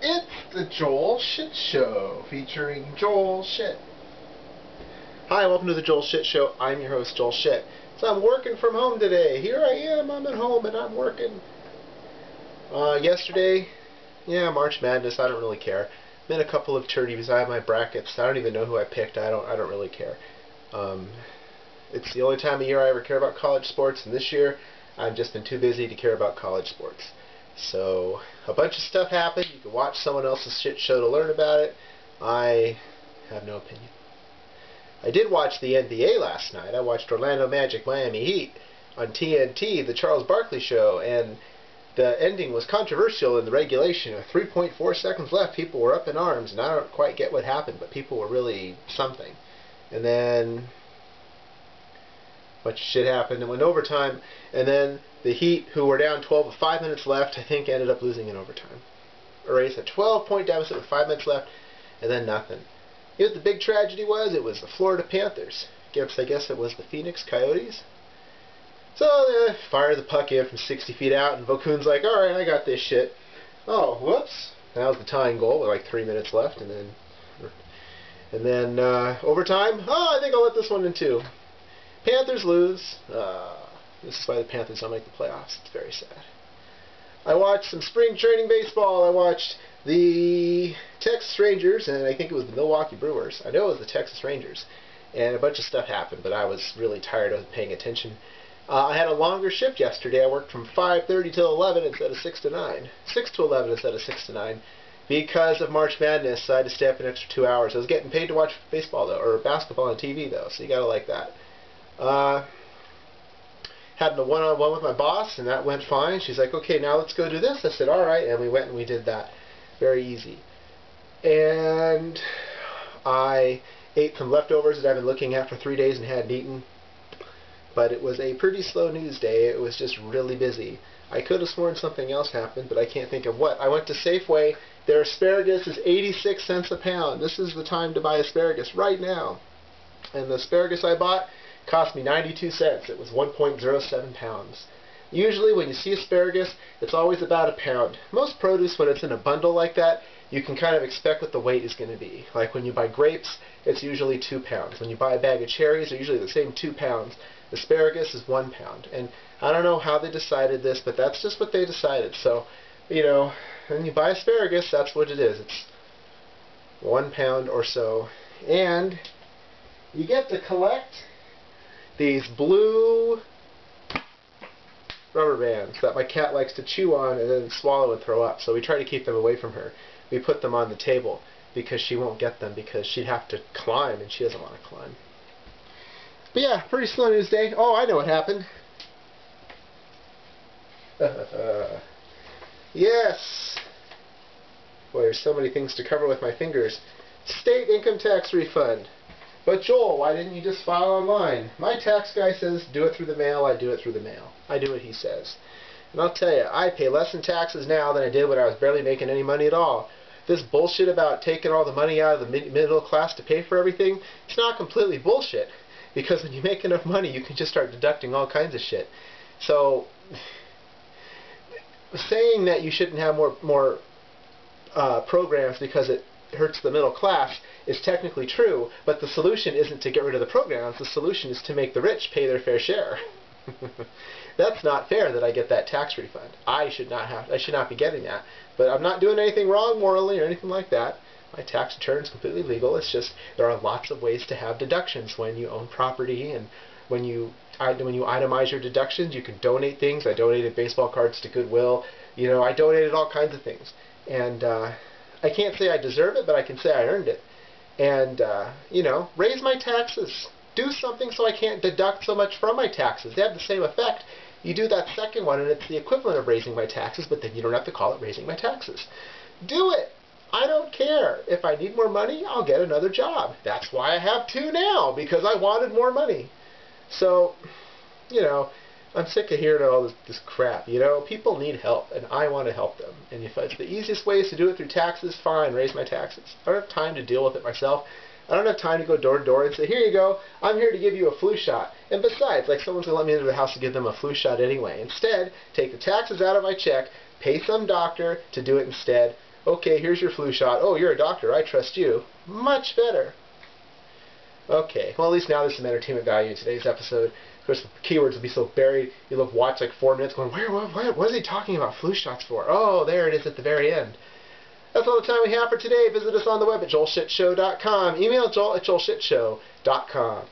It's the Joel Shit Show, featuring Joel Shit. Hi, welcome to the Joel Shit Show. I'm your host, Joel Shit. So I'm working from home today. Here I am, I'm at home and I'm working. Yesterday, March Madness, I don't really care. I'm in a couple of tourneys, I have my brackets. I don't even know who I picked, I don't really care. It's the only time of year I ever care about college sports, and this year I've just been too busy to care about college sports. So, a bunch of stuff happened. You can watch someone else's shit show to learn about it. I have no opinion. I did watch the NBA last night. I watched Orlando Magic Miami Heat on TNT, the Charles Barkley show, and the ending was controversial in the regulation. With 3.4 seconds left, people were up in arms, and I don't quite get what happened, but people were really something. And then a bunch of shit happened and went overtime, and then the Heat, who were down 12 with 5 minutes left, I think ended up losing in overtime. Erased a 12-point deficit with 5 minutes left, and then nothing. You know what the big tragedy was? It was the Florida Panthers. I guess it was the Phoenix Coyotes. So they fire the puck in from 60 feet out, and Vokun's like, alright, I got this shit. Oh, whoops. That was the tying goal with like 3 minutes left, and then overtime. Oh, I think I'll let this one in too. Panthers lose. This is why the Panthers don't make the playoffs. It's very sad. I watched some spring training baseball. I watched the Texas Rangers, and I think it was the Milwaukee Brewers. I know it was the Texas Rangers. And a bunch of stuff happened, but I was really tired of paying attention. I had a longer shift yesterday. I worked from 5:30 till 11 instead of 6 to 9. 6 to 11 instead of 6 to 9. Because of March Madness, I had to stay up an extra 2 hours. I was getting paid to watch baseball, though, or basketball on TV, though, so you gotta like that. Had a one-on-one with my boss, and that went fine. She's like, okay, now let's go do this. I said, alright, and we went and we did that. Very easy. And I ate some leftovers that I've been looking at for 3 days and hadn't eaten. But it was a pretty slow news day. It was just really busy. I could have sworn something else happened, but I can't think of what. I went to Safeway. Their asparagus is 86 cents a pound. This is the time to buy asparagus, right now. And the asparagus I bought cost me 92 cents. It was 1.07 pounds. Usually when you see asparagus, it's always about a pound. Most produce, when it's in a bundle like that, you can kind of expect what the weight is going to be. Like when you buy grapes, it's usually 2 pounds. When you buy a bag of cherries, they're usually the same 2 pounds. Asparagus is 1 pound. And I don't know how they decided this, but that's just what they decided. So, you know, when you buy asparagus, that's what it is. It's 1 pound or so. And you get to collect these blue rubber bands that my cat likes to chew on and then swallow and throw up. So we try to keep them away from her. We put them on the table because she won't get them because she'd have to climb, and she doesn't want to climb. But yeah, pretty slow news day. Oh, I know what happened. Yes. Boy, there's so many things to cover with my fingers. State income tax refund. But Joel, why didn't you just file online? My tax guy says do it through the mail. I do it through the mail. I do what he says. And I'll tell you, I pay less in taxes now than I did when I was barely making any money at all. This bullshit about taking all the money out of the middle class to pay for everything, it's not completely bullshit. Because when you make enough money, you can just start deducting all kinds of shit. So, saying that you shouldn't have more programs because it hurts the middle class is technically true, but the solution isn't to get rid of the programs. The solution is to make the rich pay their fair share. That's not fair that I get that tax refund. I should not be getting that. But I'm not doing anything wrong morally or anything like that. My tax return is completely legal. It's just there are lots of ways to have deductions when you own property, and when you itemize your deductions, you can donate things. I donated baseball cards to Goodwill. You know, I donated all kinds of things. And I can't say I deserve it, but I can say I earned it. And, you know, raise my taxes. Do something so I can't deduct so much from my taxes. They have the same effect. You do that second one, and it's the equivalent of raising my taxes, but then you don't have to call it raising my taxes. Do it! I don't care. If I need more money, I'll get another job. That's why I have 2 now, because I wanted more money. So, you know, I'm sick of hearing all this crap. You know, people need help, and I want to help them. And if it's the easiest way is to do it through taxes, fine, raise my taxes. I don't have time to deal with it myself. I don't have time to go door to door and say, here you go, I'm here to give you a flu shot. And besides, like, someone's going to let me into the house to give them a flu shot anyway. Instead, take the taxes out of my check, pay some doctor to do it instead, Okay, here's your flu shot. Oh, you're a doctor. I trust you. Much better. Okay, well, at least now there's some entertainment value in today's episode. Of course, the keywords will be so buried, you'll have watched like 4 minutes going, what is he talking about flu shots for? Oh, there it is at the very end. That's all the time we have for today. Visit us on the web at joelshitshow.com. Email joel@joelshitshow.com.